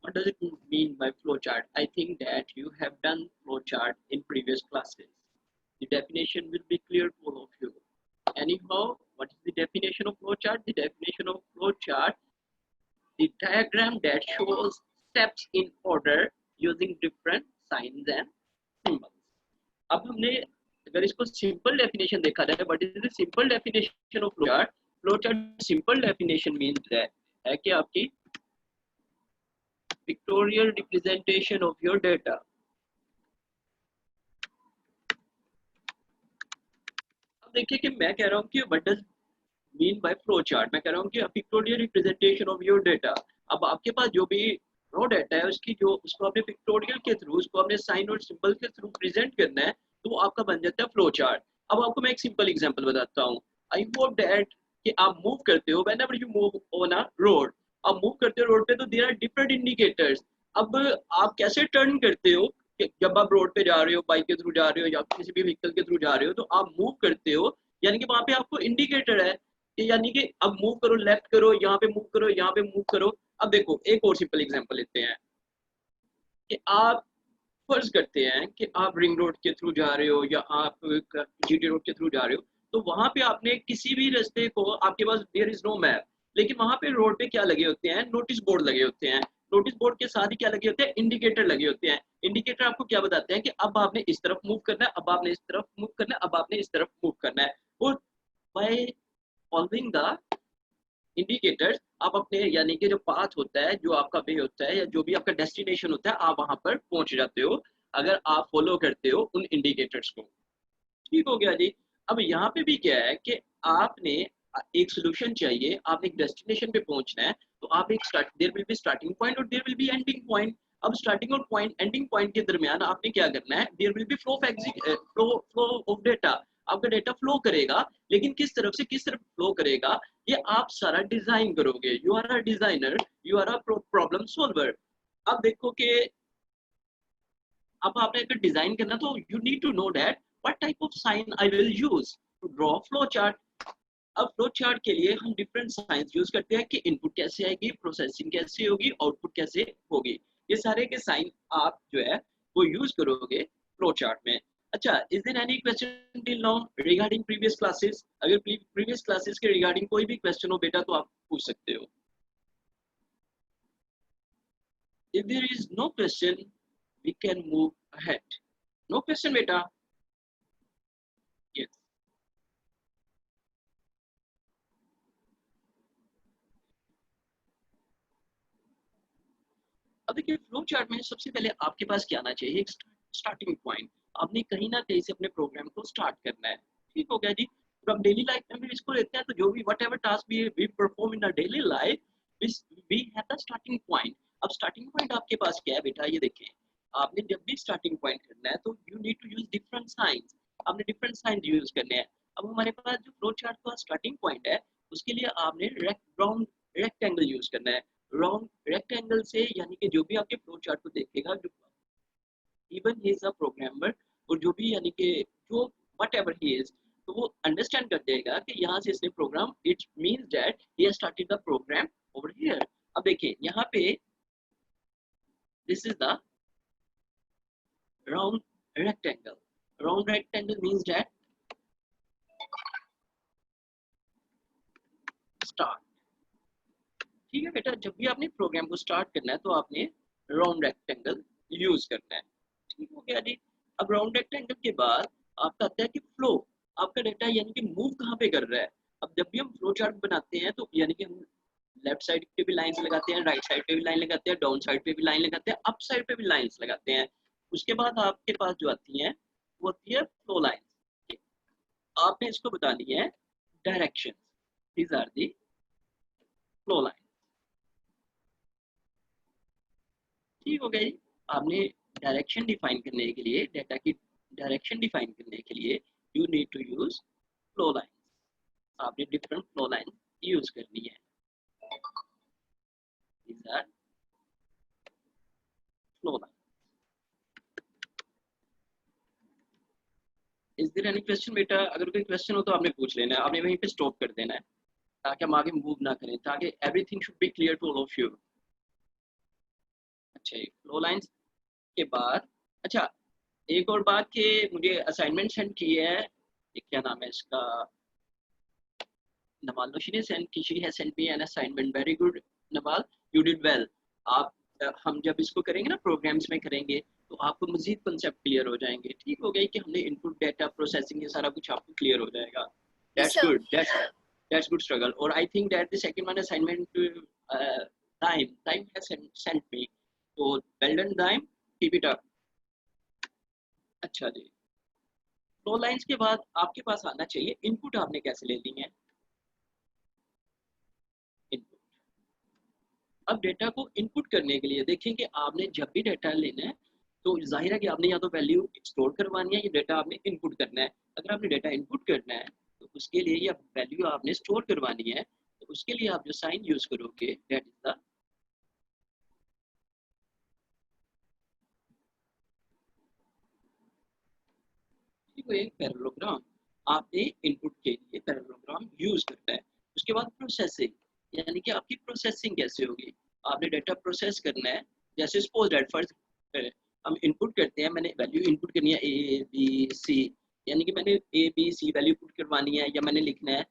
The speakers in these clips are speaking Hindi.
What does it mean by flowchart? I think that you have done flowchart in previous classes. The definition will be clear to all of you. Anyhow, what is the definition of flowchart? The definition of flowchart, the diagram that shows steps in order using different signs and symbols. अब हमने अगर इसको सिंपल डेफिनेशन देखा जाए, what is the simple definition of flowchart? Flowchart simple definition means है कि आपकी pictorial representation of your data. अब देखिए कि मैं कह रहा हूँ कि what does mean by flowchart, मैं कह रहा हूँ कि pictorial representation of your data. अब आपके पास जो भी रो डाटा है उसकी जो उसको आपने पिक्टोरियल के थ्रू, उसको आपने साइन और सिंबल के थ्रू प्रेजेंट करना है, तो वो आपका बन जाता है फ्लो चार्ट। अब आपको मैं एक सिंपल एग्जांपल बताता हूँ। आई होप दैट कि आप मूव करते हो, whenever you move on a road, आप मूव करते हो रोड पे तो देयर आर डिफरेंट इंडिकेटर्स। अब आप कैसे टर्न करते हो कि जब आप रोड पे जा रहे हो, बाइक के थ्रू जा रहे हो या किसी भी व्हीकल के थ्रू जा रहे हो, तो आप मूव करते हो, यानी कि वहां पे आपको इंडिकेटर है, यानी कि अब मूव करो, लेफ्ट करो, यहाँ पे मूव करो, यहाँ पे मूव करो। अब देखो एक और सिंपल एग्जांपल लेते हैं कि आप फर्ज करते हैं कि आप रिंग रोड के थ्रू जा रहे हो या आप जीटी रोड के थ्रू जा रहे हो, तो वहां पे आपने किसी भी रास्ते को, आपके पास देयर इज नो मैप, लेकिन वहां पे रोड पे क्या लगे होते हैं? नोटिस बोर्ड लगे होते हैं। नोटिस बोर्ड के साथ ही क्या लगे होते हैं? इंडिकेटर लगे होते हैं। इंडिकेटर आपको क्या बताते हैं कि अब आपने इस तरफ मूव करना है, अब आपने इस तरफ मूव करना है, अब आपने इस तरफ मूव करना है। और बाय फॉलोइंग द इंडिकेटर्स आप अपने, यानी कि जो पाथ होता है, जो आपका वे होता है या जो भी आपका डेस्टिनेशन होता है, आप वहां पर पहुंच जाते हो अगर आप फॉलो करते हो उन इंडिकेटर्स को। ठीक हो गया जी। अब यहाँ पे भी क्या है कि आपने एक सोल्यूशन चाहिए, आपने एक डेस्टिनेशन पे पहुंचना है, तो आप एक there will be starting point और there will be ending point. अब स्टार्टिंग और पॉइंट एंडिंग पॉइंट के दरमियान आपने क्या करना है? There will be flow of flow of data. आपका डेटा फ्लो करेगा, लेकिन किस तरफ से किस तरफ फ्लो करेगा, ये आप सारा डिजाइन करोगे। You are a designer, you are a problem solver. अब देखो कि अब आपने अगर डिजाइन करना, तो you need to know that what type of sign I will use to draw flow chart. अब फ्लो चार्ट के लिए हम डिफरेंट साइंस यूज करते हैं कि इनपुट कैसे आएगी, प्रोसेसिंग कैसे होगी, आउटपुट कैसे होगी। ये सारे के साइन आप जो है वो यूज करोगे फ्लो चार्ट में। अच्छा, is there any question till now regarding previous classes? अगर प्रीवियस क्लासेस के रिगार्डिंग कोई भी क्वेश्चन हो बेटा तो आप पूछ सकते हो। If there is no question we can move ahead. No question beta? Yes. अब देखिए फ्लो चार्ट में सबसे पहले आपके पास क्या आना चाहिए? एक स्टार्टिंग पॉइंट। आपने कहीं ना कहीं से अपने प्रोग्राम को स्टार्ट करना है। ठीक हो गया जी। तो हम डेली लाइफ में भी इसको लेते हैं, तो जो भी whatever task we perform in a daily life, we have the starting point. अब स्टार्टिंग पॉइंट आपके पास क्या है बेटा? ये देखें, आपने जब भी स्टार्टिंग पॉइंट करना है तो you need to use different signs. आपने डिफरेंट साइन यूज करने हैं। अब हमारे पास जो फ्लो चार्ट का स्टार्टिंग पॉइंट है, उसके लिए आपने राउंड रेक्टेंगल यूज करना है। राउंड रेक्टेंगल से, यानी कि जो भी आपके फ्लो चार्ट को देखेगा, जो even he is a programmer, और जो भी यानी कि जो वट एवर ही इज, तो वो अंडरस्टैंड कर देगा कि यहाँ से इसने program, it means that he has started the program over here. अब देखिए यहाँ पे this is the round rectangle. Round rectangle means that start. ठीक है बेटा, जब भी आपने प्रोग्राम को स्टार्ट करना है तो आपने राउंड रेक्टेंगल यूज करना है। ठीक हो गया जी। अब राउंड रेक्टेंगल के बाद आपका आता है कि फ्लो। आपका डेटा यानी कि मूव कहाँ पे कर रहा है। अब जब भी हम फ्लो चार्ट बनाते हैं तो यानी कि हम लेफ्ट साइड पे भी लाइंस लगाते हैं, राइट साइड पे भी लाइन लगाते हैं, डाउन साइड पे भी लाइन लगाते हैं, अप साइड पे भी लाइंस लगाते हैं। उसके बाद आपके पास जो आती है वो होती है फ्लो लाइन। आपने इसको बतानी है direction. These are the flow line. ठीक हो गया जी। आपने डायरेक्शन डिफाइन करने के लिए, डेटा की डायरेक्शन डिफाइन करने के लिए you need to use flow line. आपने डिफरेंट फ्लो लाइन यूज करनी है। These are flow line. Is there any question बेटा? अगर कोई क्वेश्चन हो तो आपने पूछ लेना है, आपने वहीं पे स्टॉप कर देना है, ताकि हम आगे मूव ना करें, ताकि everything should be clear to all of you. अच्छा, फ्लो लाइंस के बाद, अच्छा एक और बात कि मुझे असाइनमेंट सेंड की है, ये क्या नाम है इसका, नवाल नौशी ने सेंड की, she has send me an assignment, very good Nawal, you did well. आप हम जब इसको करेंगे ना, प्रोग्राम्स में करेंगे, तो आपको मजीद कंसेप्ट क्लियर हो जाएंगे। ठीक हो गया कि हमने इनपुट डेटा प्रोसेसिंग, ये सारा कुछ आपको क्लियर हो जाएगा। Yes, that's sir. Good, that's good struggle. और I think that the second one assignment, time has sent me, तो well done time, keep it up. अच्छा जी, फ्लो लाइंस के बाद आपके पास आना चाहिए इनपुट, आपने कैसे ले ली है इनपुट। अब डेटा को इनपुट करने के लिए देखें कि आपने जब भी डेटा लेना है, तो जाहिर है कि आपने या तो वैल्यू स्टोर करवानी है या डेटा आपने इनपुट करना है। अगर आपने डेटा इनपुट करना है तो उसके लिए या वैल्यू आपने स्टोर करवानी है, तो उसके लिए आप जो साइन यूज करोगे, दैट इज द, एक पैरेललोग्राम। आपने इनपुट के लिए पैरेललोग्राम यूज करना है। उसके बाद प्रोसेसिंग, यानी कि आपकी प्रोसेसिंग कैसे होगी। आपने डेटा प्रोसेस करना है। जैसे सपोज दैट फर्स्ट हम इनपुट करते हैं, मैंने वैल्यू इनपुट करनी है ए बी सी, यानी कि मैंने A B C value put करवानी है, या मैंने लिखना है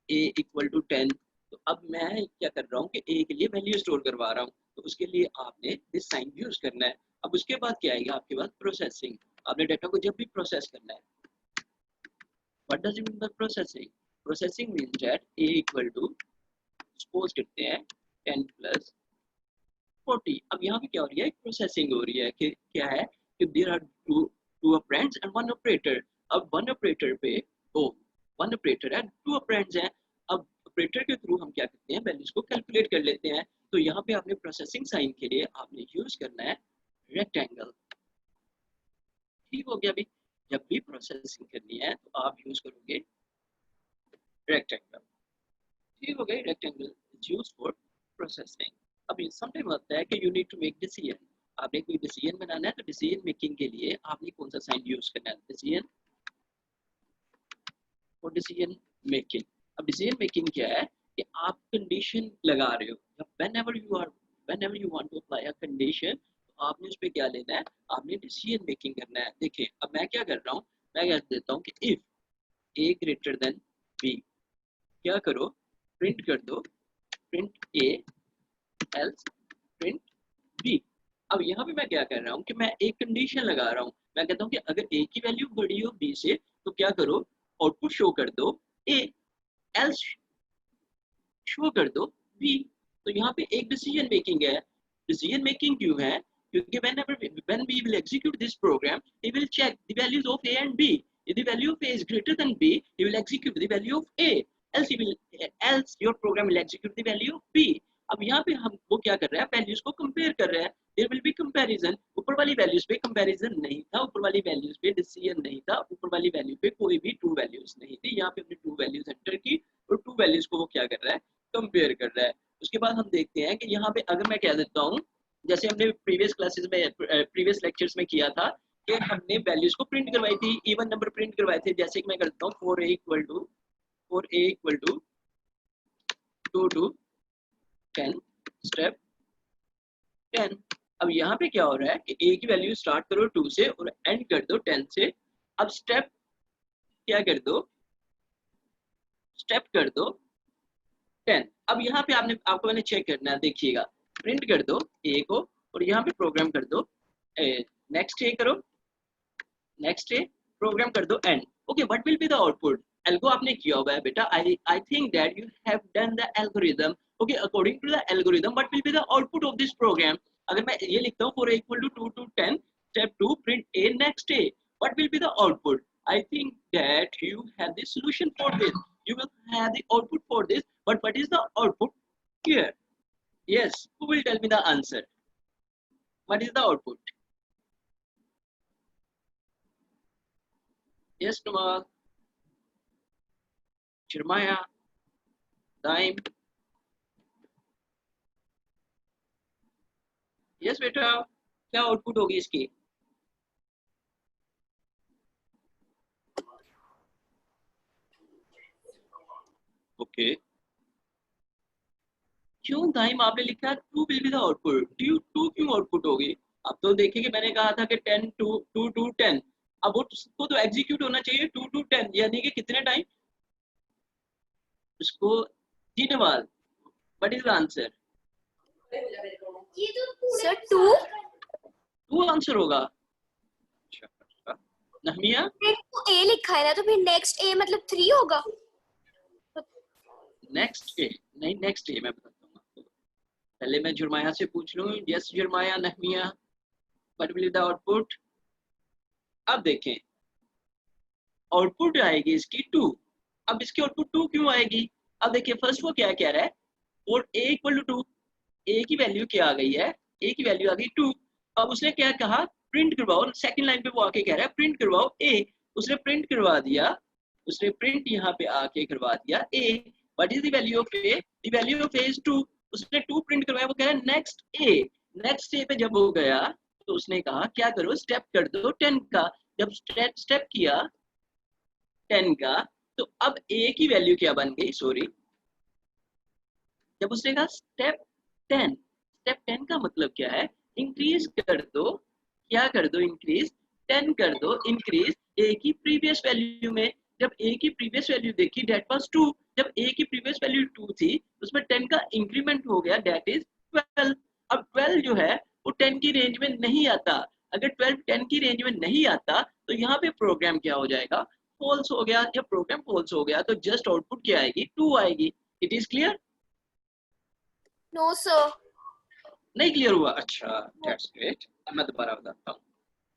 ए इक्वल टू 10। तो अब मैं क्या कर रहा हूँ कि ए के लिए वैल्यू स्टोर करवा रहा हूँ, तो उसके लिए आपने दिस साइन यूज करना है। अब उसके बाद क्या आएगा आपके पास, प्रोसेसिंग। आपने डेटा को जब भी प्रोसेस करना है, what does it mean by processing? Processing means that a equal to, suppose करते हैं 10 plus 40। अब यहाँ पे क्या हो रही है, प्रोसेसिंग हो रही है कि क्या है कि there are two operands and one operator. अब वन ऑपरेटर पे, ओ वन ऑपरेटर है, टू ऑपरेंड्स हैं। अब ऑपरेटर के थ्रू हम क्या करते हैं, वैल्यूज को कैलकुलेट कर लेते हैं। तो यहाँ पे आपने प्रोसेसिंग साइन के लिए आपने यूज करना है रेक्टेंगल। ठीक हो गया। अभी जब भी प्रोसेसिंग करनी है तो आप यूज करोगे रेक्टेंगल। ठीक हो गई, rectangle is used for processing. अब समटाइम होता है कि you need to make decision. आपने कोई डिसीजन बनाना है, तो डिसीजन मेकिंग के लिए आपने कौन सा साइन यूज करना है, डिसीजन फॉर डिसीजन मेकिंग। अब डिसीजन मेकिंग क्या है कि आप कंडीशन लगा रहे हो। जब whenever you want to apply a condition, तो आपने उस पर क्या लेना है, आपने डिसीजन मेकिंग करना है। देखिए अब मैं क्या कर रहा हूँ, मैं कह देता हूँ कि if A greater than B, क्या करो, प्रिंट कर दो, print A else print B. अब यहाँ पे मैं क्या कर रहा हूँ कि मैं एक कंडीशन लगा रहा हूँ। मैं कहता हूँ कि अगर ए की वैल्यू बड़ी हो बी से, तो क्या करो, आउटपुट शो कर दो ए, एल्स शो कर दो बी। तो यहाँ पे एक डिसीजन मेकिंग है। डिसीजन मेकिंग क्यों है, क्योंकि when we will execute this program, he will check the values of a and b. If the value of a is greater than b, he will execute the value of a, else your program will execute the value of b. अब यहाँ पे हम वो क्या कर रहे हैं, वैल्यूज को कंपेयर कर रहे हैं। There will be comparison. ऊपर वाली वैल्यूज पे कंपैरिजन नहीं था, ऊपर वाली वैल्यूज पे डिसीजन नहीं था, ऊपर वाली वैल्यू पे कोई भी ट्रू वैल्यूज नहीं थी। यहाँ पे हमने ट्रू वैल्यूज एंटर की, और ट्रू वैल्यूज को वो क्या कर रहा है, कंपेयर कर रहा है। उसके बाद हम देखते हैं कि यहाँ पे अगर मैं कह देता हूँ, जैसे हमने प्रीवियस क्लासेस में, प्रीवियस लेक्चर्स में किया था, कि हमने वैल्यूज को प्रिंट करवाई थी, इवन नंबर प्रिंट करवाए थे। जैसे कि मैं करता हूँ 4a equal to 2 to 10 step 10। अब यहाँ पे क्या हो रहा है कि a की वैल्यू स्टार्ट करो 2 से और एंड कर दो 10 से। अब स्टेप क्या कर दो, स्टेप कर दो 10। अब यहाँ पे आपको मैंने चेक करना है, देखिएगा, प्रिंट कर दो ए को और यहाँ पे प्रोग्राम कर दो नेक्स्ट ए करो, नेक्स्ट ए प्रोग्राम कर दो end. Okay, what will be the output. Algo आपने किया हुआ है बेटा, I think that you have done the algorithm. Okay, according to the algorithm what will be the output of this program. अगर मैं ये लिखता हूँ 4 equal to 2 to 10 step 2 print a next a, what will be the output? I think that you have the solution for this, you will have the output for this, but what is the output here? Yes, who will tell me the answer? What is the output? Yes, Numal, Shirmaya, Daim. Yes बेटा, क्या आउटपुट होगी इसकी। ओके, क्यों टाइम आपने लिखा 2 will be the output, two क्यों आउटपुट होगी? अब तो देखिए कि मैंने कहा था कि 10 टू 10, अब वो उसको तो एग्जीक्यूट होना चाहिए 2 to 10, यानी कि कितने टाइम उसको 3 बार। What is the answer? Sir 2 2 answer होगा। अच्छा नहमिया, तो ए लिखा है ना, तो फिर नेक्स्ट ए मतलब 3 होगा। नेक्स्ट ए नहीं, नेक्स्ट ए मैं बताता हूँ आपको। पहले मैं जुर्माया से पूछ लूँ। Yes Jeremiah, Nehemiah, what will be the output? अब देखें आउटपुट आएगी इसकी 2। अब इसकी आउटपुट 2 क्यों आएगी? अब देखिए फर्स्ट वो क्या कह रहा है, और a इक्वल टू 2, ए की वैल्यू क्या आ गई है, ए की वैल्यू आ गई 2। अब उसने क्या कहा, प्रिंट करवाओ। सेकंड लाइन पे वो आके कह रहा है प्रिंट करवाओ ए। उसने प्रिंट करवा दिया, उसने प्रिंट यहाँ पे आके करवा दिया A. What is the value of A? The value of A is 2। उसने 2 प्रिंट करवाया, वो कह रहा है नेक्स्ट ए। नेक्स्ट ए पे जब हो गया तो उसने कहा क्या करो, स्टेप कर दो 10 का। जब स्टेप किया 10 का, तो अब ए की वैल्यू क्या बन गई, सॉरी, जब उसने कहा स्टेप 10, स्टेप 10 का मतलब क्या है, इंक्रीज कर दो। क्या कर दो, इंक्रीज 10 कर दो, इंक्रीज ए की प्रीवियस वैल्यू में। जब ए की प्रीवियस वैल्यू देखी दैट वाज 2, जब ए की प्रीवियस वैल्यू 2 थी, उसमें 10 का इंक्रीमेंट हो गया दैट इज 12। अब 12 जो है वो 10 की रेंज में नहीं आता। अगर 12 10 की रेंज में नहीं आता तो यहाँ पे प्रोग्राम क्या हो जाएगा, फॉल्स हो गया। जब प्रोग्राम फॉल्स हो गया तो जस्ट आउटपुट क्या आएगी, 2 आएगी। It is clear? No sir. नहीं क्लियर हुआ? अच्छा दैट्स ग्रेट। अब मैं दोबारा बताता हूँ।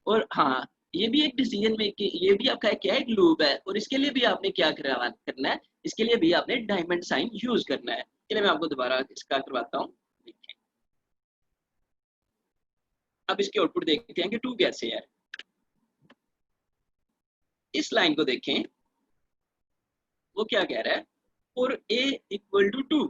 और हाँ, ये भी एक डिसीजन मेकिंग, ये भी आपका क्या है, एक लूप है, और इसके लिए भी आपने क्या करना है, इसके लिए भी आपने डायमंड साइन यूज करना है। चलिए मैं आपको दोबारा इसका करवाता हूँ। अब इसके आउटपुट देखते हैं कि 2 कैसे है। इस लाइन को देखें, वो क्या कह रहा है, for A equal to 2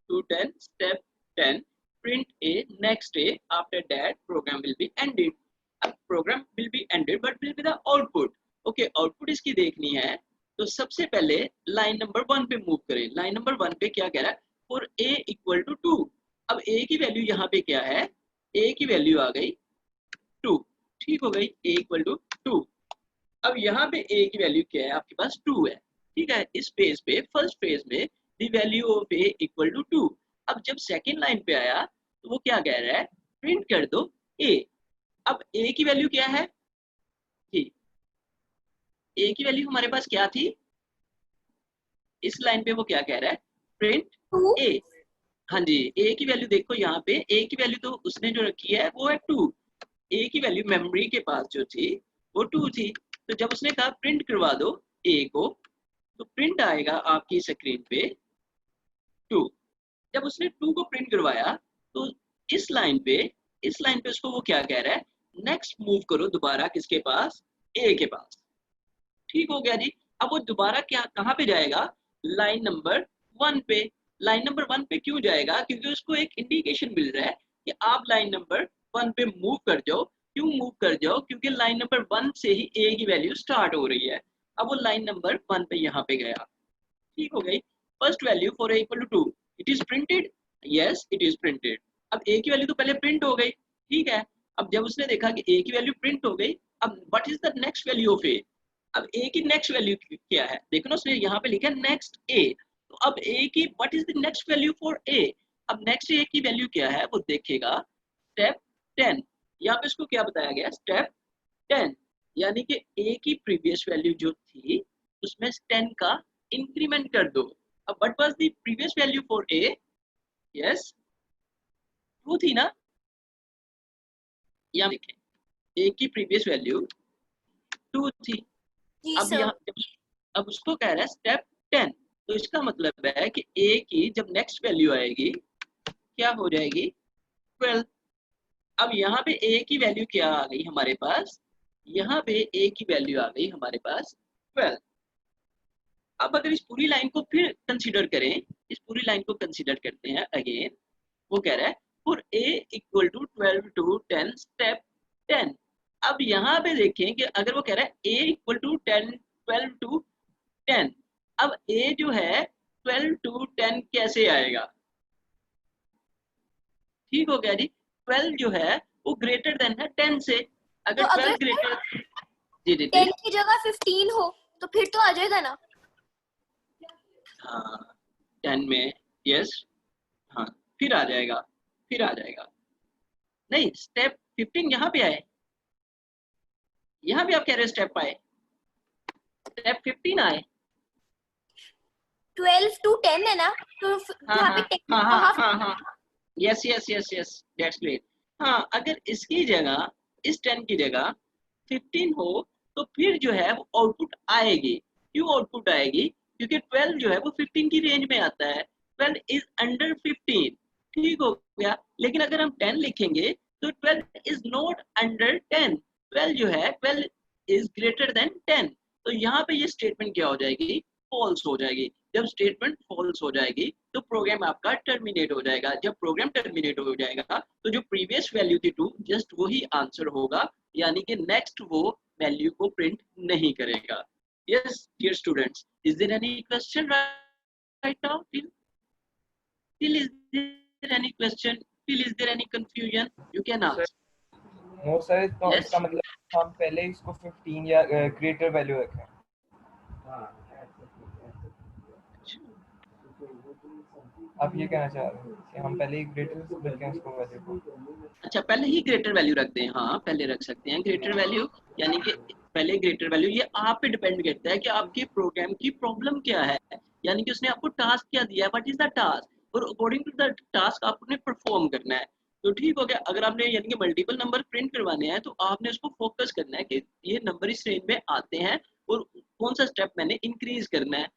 to 10, step 10, print a next a, after that program will be ended. अब program will be ended but will be the output. Okay, output इसकी देखनी है तो सबसे पहले लाइन नंबर 1 पे मूव करें। लाइन नंबर 1 पे क्या कह रहा है, फॉर a इक्वल टू 2। अब a की वैल्यू यहाँ पे क्या है, a की वैल्यू आ गई 2। ठीक हो गई, a इक्वल टू 2। अब यहाँ पे a की वैल्यू क्या है, आपके पास 2 है। ठीक है, इस पेज पे फर्स्ट पेज में the value of a equal to 2। अब जब सेकंड लाइन पे आया तो वो क्या कह रहा है, प्रिंट कर दो a। अब a की वैल्यू क्या है जी, a की वैल्यू हमारे पास क्या थी, इस लाइन पे वो क्या कह रहा है, प्रिंट 2 a। हाँ जी, a की वैल्यू देखो यहाँ पे, a की वैल्यू तो उसने जो रखी है वो है 2। a की वैल्यू मेमोरी के पास जो थी वो 2 थी। तो जब उसने कहा प्रिंट करवा दो a को, तो प्रिंट आएगा आपकी स्क्रीन पे 2। जब उसने 2 को प्रिंट करवाया तो इस लाइन पे, इस लाइन पे उसको वो क्या कह रहा है, नेक्स्ट मूव करो दोबारा किसके पास, ए के पास। ठीक हो गया जी। अब वो दोबारा क्या कहाँ पे जाएगा, लाइन नंबर 1 पे। लाइन नंबर 1 पे क्यों जाएगा, क्योंकि उसको एक इंडिकेशन मिल रहा है कि आप लाइन नंबर 1 पे मूव कर जाओ। क्यों मूव कर जाओ, क्योंकि लाइन नंबर 1 से ही ए की वैल्यू स्टार्ट हो रही है। अब वो लाइन नंबर 1 पे यहाँ पे गया। ठीक हो गई। First value for a equal to 2, it is printed, yes it is printed. अब a की वैल्यू तो पहले प्रिंट हो गई, ठीक है। अब जब उसने देखा कि a की वैल्यू प्रिंट हो गई, अब what is the next value of a? अब a की नेक्स्ट वैल्यू क्या है, देखो ना उसने यहाँ पे लिखा नेक्स्ट a। तो अब a की what is the next value for a? अब नेक्स्ट a की वैल्यू क्या है वो देखेगा, स्टेप 10। यहाँ पे इसको क्या बताया गया, स्टेप 10, यानी कि a की प्रीवियस वैल्यू जो थी उसमें 10 का इंक्रीमेंट कर दो। अब what was the previous value for a? Yes 2 थी ना, यहाँ देखें a की प्रीवियस वैल्यू 2 थी। जी अब सर। यहाँ अब उसको कह रहा है स्टेप 10, तो इसका मतलब है कि a की जब नेक्स्ट वैल्यू आएगी क्या हो जाएगी, 12। अब यहाँ पे a की वैल्यू क्या आ गई हमारे पास, यहाँ पे a की वैल्यू आ गई हमारे पास 12। अब अगर इस पूरी लाइन को फिर कंसीडर करें, इस पूरी लाइन को कंसीडर करते हैं अगेन, वो कह रहा है for a equal to 12 to 10 step 10। अब यहाँ पे देखें कि अगर वो कह रहा है a इक्वल टू 10 12 टू 10, अब a जो है 12 टू 10 कैसे आएगा, ठीक हो गया जी। 12 जो है वो ग्रेटर देन है 10 से। तो अगर अगर 12 ग्रेटर, जी जी 10 की जगह 15 हो तो फिर तो आ जाएगा ना? हाँ 10 में, यस, हाँ फिर आ जाएगा, फिर आ जाएगा। नहीं, स्टेप 15 यहाँ पे आए, यहाँ भी आप कह रहे हो स्टेप आए, स्टेप 15 आए। 12 to 10 है ना, तो हाँ यहाँ हाँ पे 10 हाँ हाँ वहां हाँ हाँ, yes yes yes yes, that's great. हाँ अगर इसकी जगह, इस 10 की जगह 15 हो तो फिर जो है वो आउटपुट आएगी। क्यों आउटपुट आएगी? क्योंकि 12 जो है वो 15 की रेंज में आता है, 12 इज अंडर 15। ठीक हो गया। लेकिन अगर हम 10 लिखेंगे तो 12 इज नॉट अंडर 10, 12 जो है 12 इज ग्रेटर देन 10। तो यहाँ पे ये स्टेटमेंट क्या हो जाएगी? फॉल्स हो जाएगी। जब स्टेटमेंट फॉल्स हो जाएगी तो प्रोग्राम आपका टर्मिनेट हो जाएगा। जब प्रोग्राम टर्मिनेट हो जाएगा तो जो प्रीवियस वैल्यू थी 2, जस्ट वही आंसर होगा, यानी कि नेक्स्ट वो वैल्यू को प्रिंट नहीं करेगा। Yes dear students, is there any question right now? Till is there any question? Till is there any confusion? You can sir ask. No sir, तो Yes. इसका मतलब हम पहले इसको 15 या ग्रेटर वैल्यू रखें। आप ये कहना चाह रहे हैं कि हम पहले ही ग्रेटर रखें इसको वैल्यू को? अच्छा पहले ही ग्रेटर वैल्यू रखते हैं, हाँ पहले रख सकते हैं ग्रेटर वैल्यू, यानी कि पहले ग्रेटर वैल्यू। ये आप पे डिपेंड करता है कि आपके प्रोग्राम की प्रॉब्लम क्या है, यानी कि उसने आपको टास्क क्या दिया है, व्हाट इज द टास्क, और अकॉर्डिंग टू द टास्क आपने परफॉर्म करना है। तो ठीक हो गया। अगर आपने यानी कि मल्टीपल नंबर प्रिंट करवाने हैं तो आपने उसको फोकस करना है कि ये नंबर इस रेंज में आते हैं और कौन सा स्टेप मैंने इंक्रीज करना है।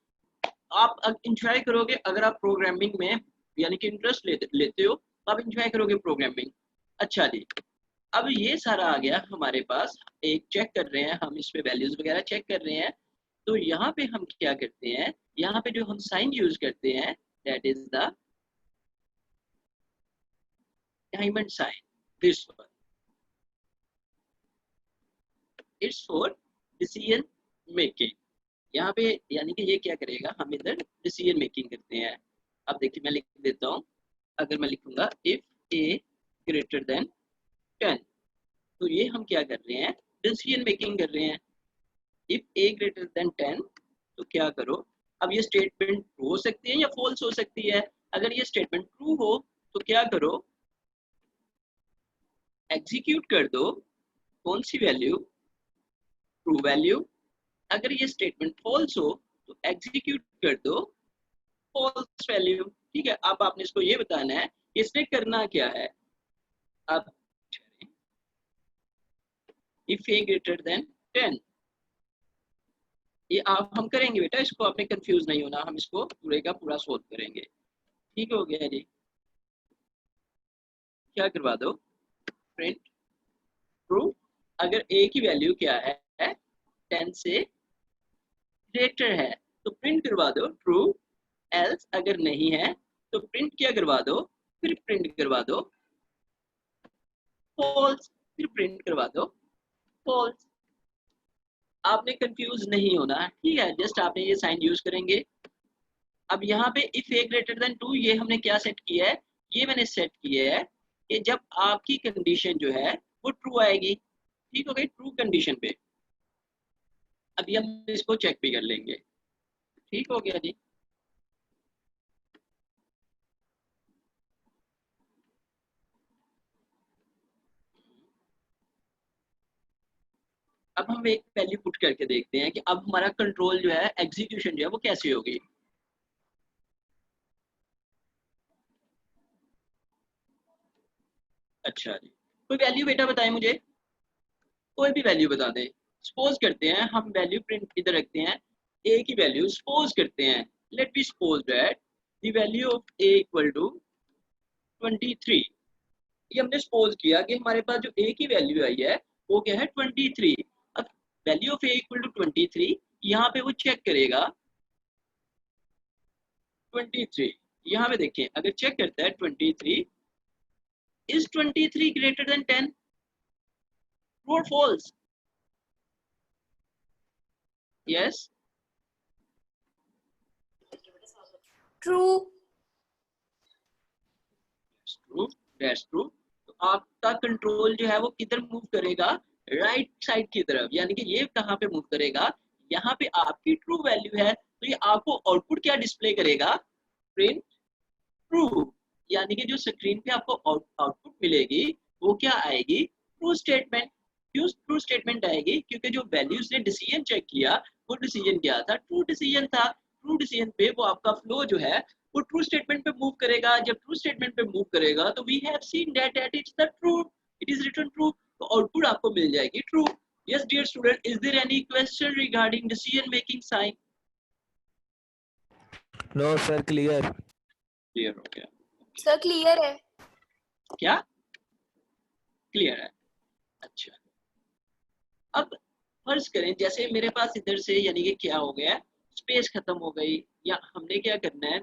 आप इंजॉय करोगे अगर आप प्रोग्रामिंग में यानी कि इंटरेस्ट लेते हो तो आप इंजॉय करोगे प्रोग्रामिंग। अच्छा जी, अब ये सारा आ गया हमारे पास। एक चेक कर रहे हैं हम, इस पे वैल्यूज वगैरह चेक कर रहे हैं। तो यहाँ पे हम क्या करते हैं, यहाँ पे जो हम साइन यूज करते हैं that is the diamond sign. This one it's for decision making. यहाँ पे यानी कि ये क्या करेगा, हम इधर डिसीजन मेकिंग करते हैं। अब देखिए मैं लिख देता हूँ। अगर मैं लिखूंगा इफ ए ग्रेटर देन 10, तो ये हम क्या कर रहे हैं, डिसीजन मेकिंग कर रहे हैं। इफ ए ग्रेटर देन 10 तो क्या करो। अब ये स्टेटमेंट ट्रू हो सकती है या फॉल्स हो सकती है। अगर ये स्टेटमेंट ट्रू हो तो क्या करो, एग्जीक्यूट कर दो कौन सी वैल्यू, ट्रू वैल्यू। अगर ये स्टेटमेंट फॉल्स हो तो एग्जीक्यूट कर दो फॉल्स वैल्यू। ठीक है। अब आपने इसको ये बताना है कि इसने करना क्या है। अब इफ ए ग्रेटर देन 10, ये आप हम करेंगे बेटा, इसको आपने कंफ्यूज नहीं होना, हम इसको पूरे का पूरा सोल्व करेंगे। ठीक हो गया जी। क्या करवा दो, प्रिंट ट्रू। अगर ए की वैल्यू क्या है, 10 से ग्रेटर है तो प्रिंट करवा दो ट्रू। एल्स अगर नहीं है तो प्रिंट क्या करवा दो, फिर प्रिंट करवा दो फॉल्स, फिर प्रिंट करवा दो फॉल्स। आपने कंफ्यूज नहीं होना, ठीक है। जस्ट आपने ये साइन यूज करेंगे। अब यहाँ पे इफ ए ग्रेटर देन 2, ये हमने क्या सेट किया है, ये मैंने सेट किया है कि जब आपकी कंडीशन जो है वो ट्रू आएगी। ठीक हो गई, ट्रू कंडीशन पे। अभी हम इसको चेक भी कर लेंगे। ठीक हो गया जी। अब हम एक वैल्यू पुट करके देखते हैं कि अब हमारा कंट्रोल जो है, एग्जीक्यूशन जो है वो कैसे होगी। अच्छा जी, कोई वैल्यू बेटा बताएं मुझे, कोई भी वैल्यू बता दें। सपोज करते हैं हम वैल्यू प्रिंट इधर रखते हैं, ए की वैल्यू सपोज करते हैं, let be suppose that the value of A equal to 23। ये हमने सपोज किया कि हमारे पास जो ए की वैल्यू आई है वो क्या है, 23। अब value of A equal to 23, यहाँ पे वो चेक करेगा 23। यहाँ पे देखें, अगर चेक करता है 23, इज 23 ग्रेटर देन 10, ट्रू और false? Yes true. True, that's true. तो आपका कंट्रोल जो है वो किधर मूव करेगा, राइट साइड की तरफ, यानी कि ये कहाँ पे मूव करेगा, यहाँ पे आपकी ट्रू वैल्यू है तो ये आपको आउटपुट क्या डिस्प्ले करेगा, प्रिंट ट्रू, यानी कि जो स्क्रीन पे आपको आउटपुट मिलेगी वो क्या आएगी, ट्रू स्टेटमेंट। क्यों ट्रू स्टेटमेंट आएगी, क्योंकि जो वैल्यूज ने डिसीजन चेक किया वो डिसीजन क्या था, ट्रू डिसीजन था। ट्रू डिसीजन पे वो आपका फ्लो जो है वो ट्रू स्टेटमेंट पे मूव करेगा। जब ट्रू स्टेटमेंट पे मूव करेगा तो we have seen that that is the true, it is written true, तो आउटपुट आपको मिल जाएगी true. Yes dear student, is there any question regarding decision making sign? No sir, clear. Clear हो गया? सर क्लियर है। क्या क्लियर है? अच्छा, अब फर्ज करें जैसे मेरे पास इधर से यानी कि क्या हो गया, स्पेस खत्म हो गई, या हमने क्या करना है,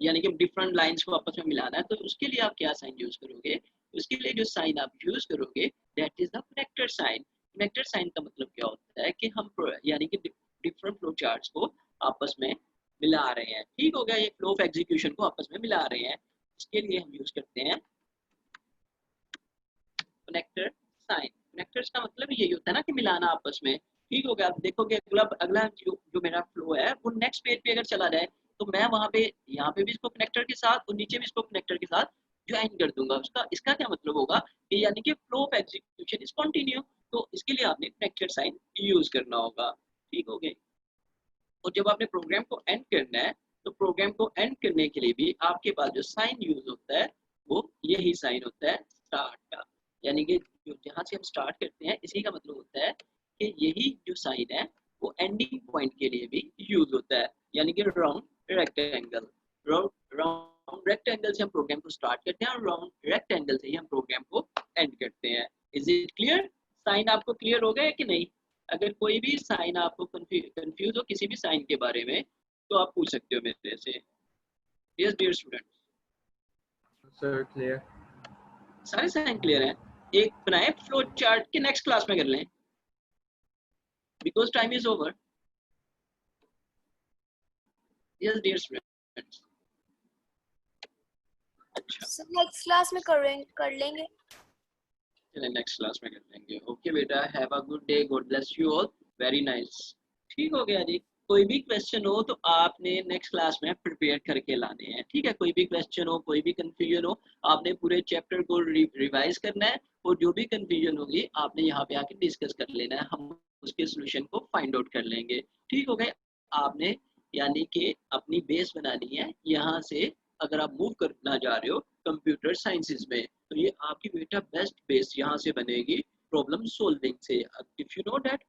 यानी कि डिफरेंट लाइंस को आपस में मिलाना है, तो उसके लिए आप क्या साइन यूज करोगे, उसके लिए जो साइन आप यूज करोगे that is the connector sign. Connector sign का मतलब क्या होता है कि हम यानी कि डिफरेंट फ्लो चार्ट्स को आपस में मिला रहे हैं, ठीक हो गया, ये फ्लो ऑफ एग्जीक्यूशन को आपस में मिला रहे हैं, इसके लिए हम यूज करते हैं कनेक्टर साइन। कनेक्टर्स का मतलब यही होता है ना कि मिलाना आपस में, ठीक हो गया। आप देखोगे अगला अगला जो मेरा फ्लो है वो नेक्स्ट पेज पे अगर चला जाए तो मैं वहां पे यहाँ पे भी इसको कनेक्टर के साथ और नीचे भी इसको कनेक्टर के साथ ज्वाइन कर दूंगा। उसका इसका क्या मतलब होगा कि यानी कि flow of execution is continue, तो इसके लिए आपने कनेक्टर साइन यूज करना होगा, ठीक हो गए। और जब आपने प्रोग्राम को एंड करना है तो प्रोग्राम को एंड करने के लिए भी आपके पास जो साइन यूज होता है वो यही साइन होता है स्टार्ट का, यानी कि जो जहाँ से हम स्टार्ट करते हैं इसी का मतलब होता है कि यही जो साइन है वो एंडिंग पॉइंट के लिए भी यूज होता है, यानी कि राउंड रेक्टेंगल। राउंड रेक्टेंगल से हम प्रोग्राम को स्टार्ट करते हैं और राउंड रेक्टेंगल से ही हम प्रोग्राम को एंड करते हैं। Is it clear? साइन आपको क्लियर हो गया कि नहीं? अगर कोई भी साइन आपको कंफ्यूज हो किसी भी साइन के बारे में तो आप पूछ सकते हो मेरे से। Yes dear students, sir clear. सारे साइन क्लियर हैं? एक बनाए फ्लो चार्ट के नेक्स्ट क्लास में कर लें because time is over. Yes dear students, अच्छा सर नेक्स्ट क्लास में कर लेंगे। चलें नेक्स्ट क्लास में कर लेंगे। ओके बेटा, have a good day, God bless you all, very nice. ठीक हो गया जी। कोई भी क्वेश्चन हो तो आपने नेक्स्ट क्लास में प्रिपेयर करके लाने हैं, ठीक है। कोई भी क्वेश्चन हो, कोई भी कंफ्यूजन हो, आपने पूरे चैप्टर को रिवाइज करना है और जो भी कंफ्यूजन होगी आपने यहाँ पे आके डिस्कस कर लेना है, हम उसके सोल्यूशन को फाइंड आउट कर लेंगे, ठीक हो गए। आपने यानी कि अपनी बेस बनानी है, यहाँ से अगर आप मूव करना जा रहे हो कंप्यूटर साइंसेज में तो ये आपकी बेटा बेस्ट बेस यहाँ से बनेगी प्रॉब्लम सॉल्विंग से। If you know that